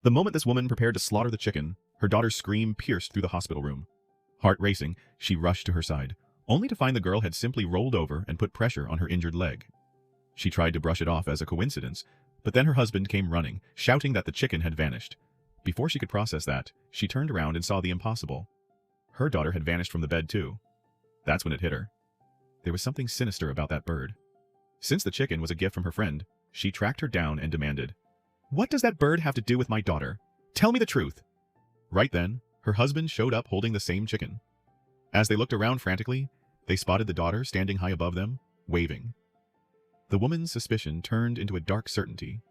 The moment this woman prepared to slaughter the chicken, her daughter's scream pierced through the hospital room. Heart racing, she rushed to her side, only to find the girl had simply rolled over and put pressure on her injured leg. She tried to brush it off as a coincidence, but then her husband came running, shouting that the chicken had vanished. Before she could process that, she turned around and saw the impossible. Her daughter had vanished from the bed too. That's when it hit her. There was something sinister about that bird. Since the chicken was a gift from her friend, she tracked her down and demanded, "What does that bird have to do with my daughter? Tell me the truth." Right then, her husband showed up holding the same chicken. As they looked around frantically, they spotted the daughter standing high above them, waving. The woman's suspicion turned into a dark certainty.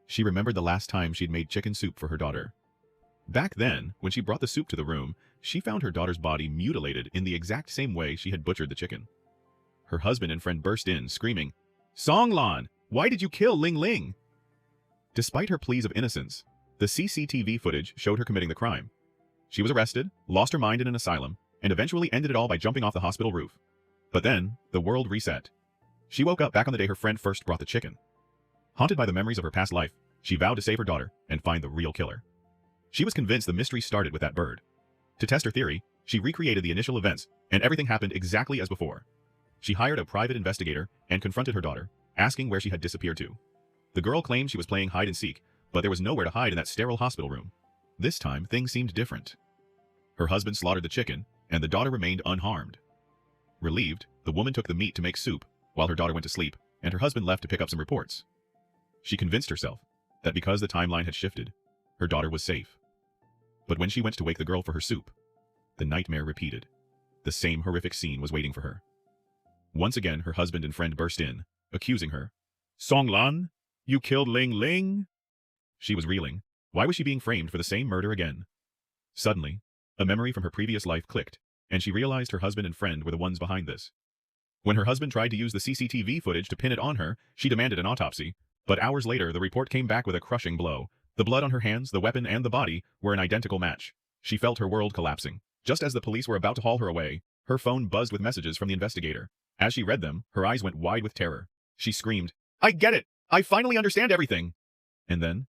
She remembered the last time she'd made chicken soup for her daughter. Back then, when she brought the soup to the room, she found her daughter's body mutilated in the exact same way she had butchered the chicken. Her husband and friend burst in, screaming, "Song Lan, why did you kill Ling Ling?" Despite her pleas of innocence, the CCTV footage showed her committing the crime. She was arrested, lost her mind in an asylum, and eventually ended it all by jumping off the hospital roof. But then, the world reset. She woke up back on the day her friend first brought the chicken. Haunted by the memories of her past life, she vowed to save her daughter and find the real killer. She was convinced the mystery started with that bird. To test her theory, she recreated the initial events, and everything happened exactly as before. She hired a private investigator and confronted her daughter, asking where she had disappeared to. The girl claimed she was playing hide and seek, but there was nowhere to hide in that sterile hospital room. This time, things seemed different. Her husband slaughtered the chicken, and the daughter remained unharmed. Relieved, the woman took the meat to make soup, while her daughter went to sleep, and her husband left to pick up some reports. She convinced herself that because the timeline had shifted, her daughter was safe. But when she went to wake the girl for her soup, the nightmare repeated. The same horrific scene was waiting for her. Once again, her husband and friend burst in, accusing her. "Song Lan, you killed Ling Ling?" She was reeling. Why was she being framed for the same murder again? Suddenly, a memory from her previous life clicked, and she realized her husband and friend were the ones behind this. When her husband tried to use the CCTV footage to pin it on her, she demanded an autopsy, but hours later the report came back with a crushing blow. The blood on her hands, the weapon, and the body were an identical match. She felt her world collapsing. Just as the police were about to haul her away, her phone buzzed with messages from the investigator. As she read them, her eyes went wide with terror. She screamed, "I get it! I finally understand everything!" And then,